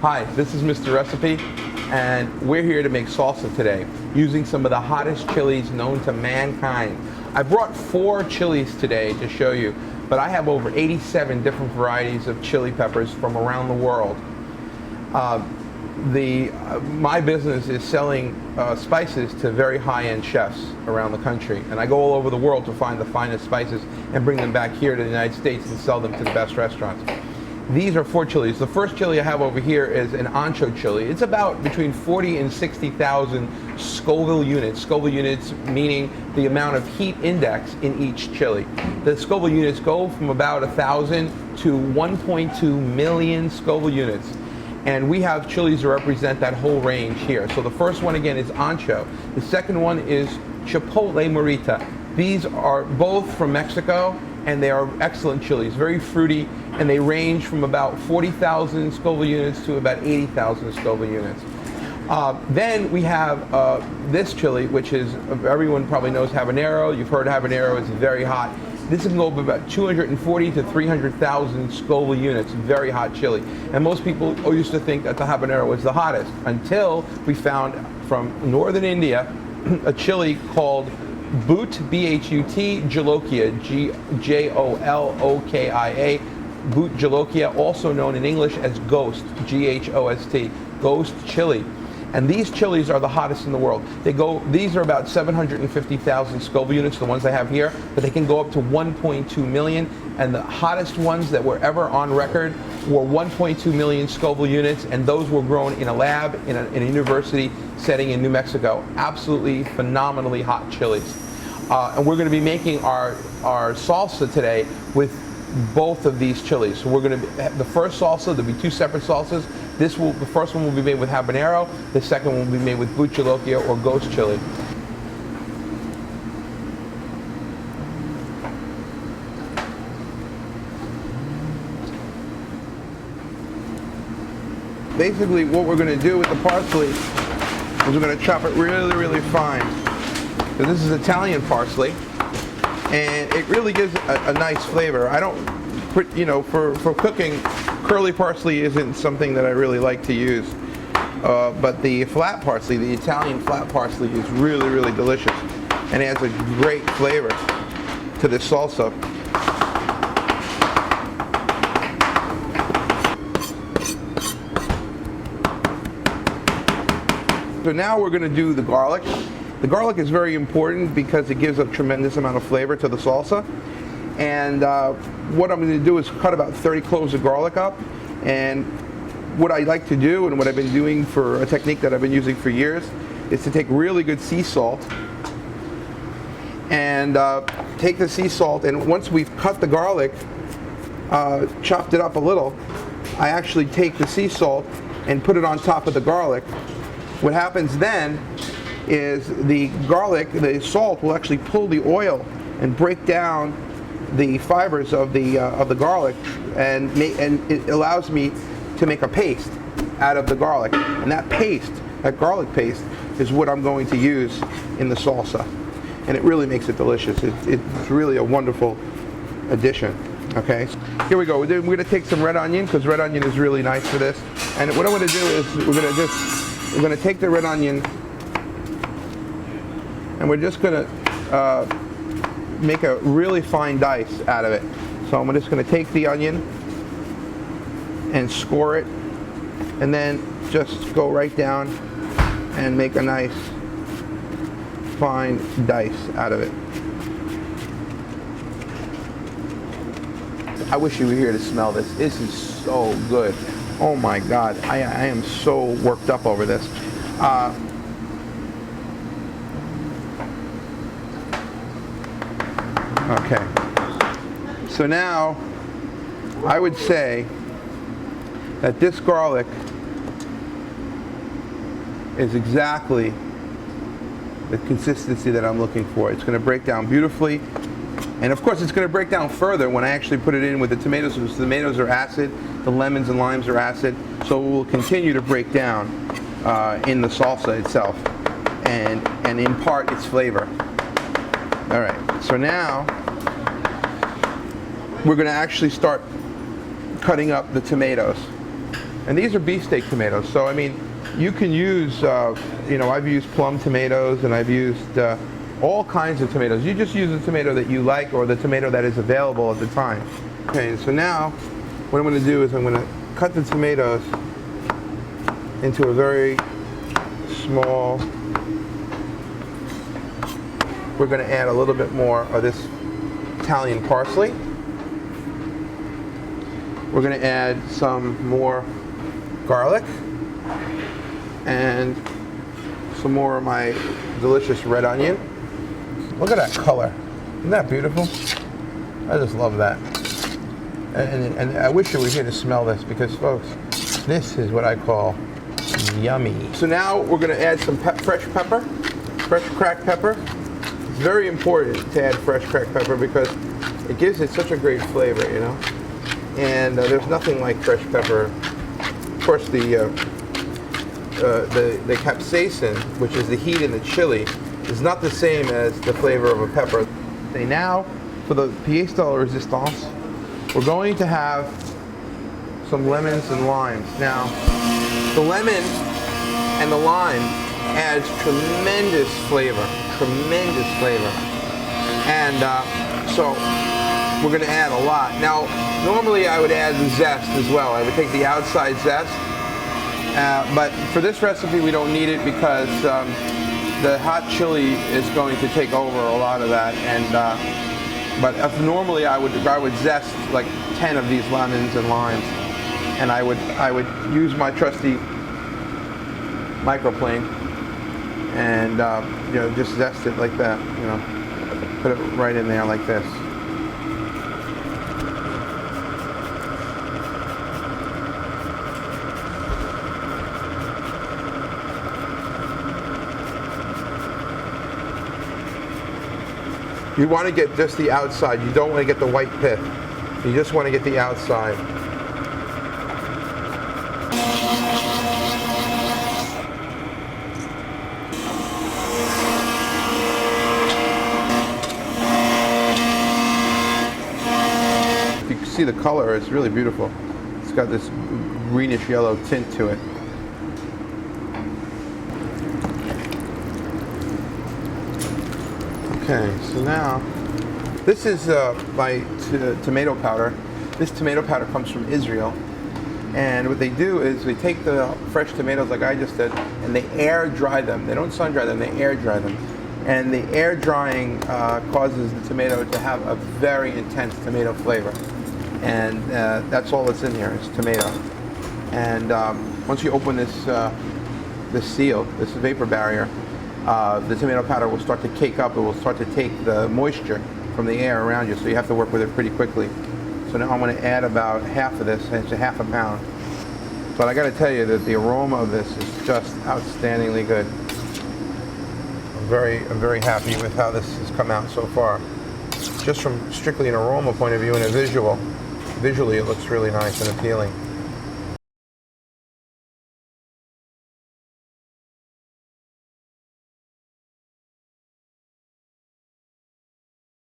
Hi, this is Mr. Recipe, and we're here to make salsa today using some of the hottest chilies known to mankind. I brought 4 chilies today to show you, but I have over 87 different varieties of chili peppers from around the world. My business is selling spices to very high-end chefs around the country, and I go all over the world to find the finest spices and bring them back here to the United States and sell them to the best restaurants. These are 4 chilies. The first chili I have over here is an ancho chili. It's about between 40 and 60,000 Scoville units. Scoville units meaning the amount of heat index in each chili. The Scoville units go from about 1,000 to 1.2 million Scoville units. And we have chilies that represent that whole range here. So the first one again is ancho. The second one is chipotle morita. These are both from Mexico, and they are excellent chilies, very fruity, and they range from about 40,000 Scoville units to about 80,000 Scoville units. Then we have this chili, which is, everyone probably knows habanero. You've heard habanero, it's very hot. This can go up about 240 to 300,000 Scoville units, very hot chili. And most people used to think that the habanero was the hottest until we found from northern India a chili called Bhut, B-H-U-T, Jolokia, J-O-L-O-K-I-A, Bhut Jolokia, also known in English as Ghost, G-H-O-S-T, Ghost chili. And these chilies are the hottest in the world. These are about 750,000 Scoville units, the ones I have here, but they can go up to 1.2 million. And the hottest ones that were ever on record were 1.2 million Scoville units, and those were grown in a lab in a university setting in New Mexico. Absolutely phenomenally hot chilies. And we're going to be making our salsa today with both of these chilies. So we're going to have the first salsa. There'll be 2 separate salsas. The first one will be made with habanero. The second one will be made with Bhut Jolokia or ghost chili. Basically, what we're going to do with the parsley is we're going to chop it really, really fine. So this is Italian parsley, and it really gives a nice flavor. I don't, for cooking, curly parsley isn't something that I really like to use. But the flat parsley, the Italian flat parsley, is really, really delicious and adds a great flavor to this salsa. So now we're going to do the garlic. The garlic is very important because it gives a tremendous amount of flavor to the salsa. And what I'm going to do is cut about 30 cloves of garlic up. And what I like to do, and what I've been doing for a technique that I've been using for years, is to take really good sea salt and take the sea salt, and once we've cut the garlic, chopped it up a little, I actually take the sea salt and put it on top of the garlic. What happens then is the salt will actually pull the oil and break down the fibers of the garlic, and it allows me to make a paste out of the garlic. And that garlic paste, is what I'm going to use in the salsa. And it really makes it delicious. It's really a wonderful addition. Okay, here we go. We're going to take some red onion, because red onion is really nice for this. And what I'm going to do is we're going to take the red onion, and we're just going to make a really fine dice out of it. So I'm just going to take the onion and score it, and then just go right down and make a nice fine dice out of it. I wish you were here to smell this. This is so good. Oh my God, I am so worked up over this. Okay, so now I would say that this garlic is exactly the consistency that I'm looking for. It's going to break down beautifully, and of course it's going to break down further when I actually put it in with the tomatoes. The tomatoes are acid, the lemons and limes are acid, so it will continue to break down in the salsa itself and impart its flavor. All right, so now we're going to actually start cutting up the tomatoes. And these are beefsteak tomatoes. So I mean, you can use, you know, I've used plum tomatoes and I've used all kinds of tomatoes. You just use the tomato that you like or the tomato that is available at the time. Okay, so now what I'm going to do is I'm going to cut the tomatoes into a very small. We're going to add a little bit more of this Italian parsley. We're going to add some more garlic and some more of my delicious red onion. Look at that color. Isn't that beautiful? I just love that. And I wish you were here to smell this because, folks, this is what I call yummy. So now we're going to add some fresh pepper, fresh cracked pepper. It's very important to add fresh cracked pepper because it gives it such a great flavor, you know. And there's nothing like fresh pepper. Of course, the capsaicin, which is the heat in the chili, is not the same as the flavor of a pepper. Okay, now, for the pièce de résistance, we're going to have some lemons and limes. Now, the lemon and the lime adds tremendous flavor, and so we're going to add a lot. Now, normally I would add the zest as well. I would take the outside zest, but for this recipe we don't need it because the hot chili is going to take over a lot of that. And but if normally I would zest like 10 of these lemons and limes, and I would use my trusty microplane and you know, just zest it like that. You know, put it right in there like this. You want to get just the outside. You don't want to get the white pith. You just want to get the outside. If you can see the color, it's really beautiful. It's got this greenish yellow tint to it. Okay, so now, this is my tomato powder. This tomato powder comes from Israel. And what they do is they take the fresh tomatoes like I just did and they air dry them. They don't sun dry them, they air dry them. And the air drying causes the tomato to have a very intense tomato flavor. And that's all that's in here, is tomato. And once you open this, this seal, this vapor barrier, the tomato powder will start to cake up. It will start to take the moisture from the air around you, so you have to work with it pretty quickly. So now I'm going to add about half of this, and it's a half a pound. But I got to tell you that the aroma of this is just outstandingly good. I'm very happy with how this has come out so far. Just from strictly an aroma point of view and a visually it looks really nice and appealing.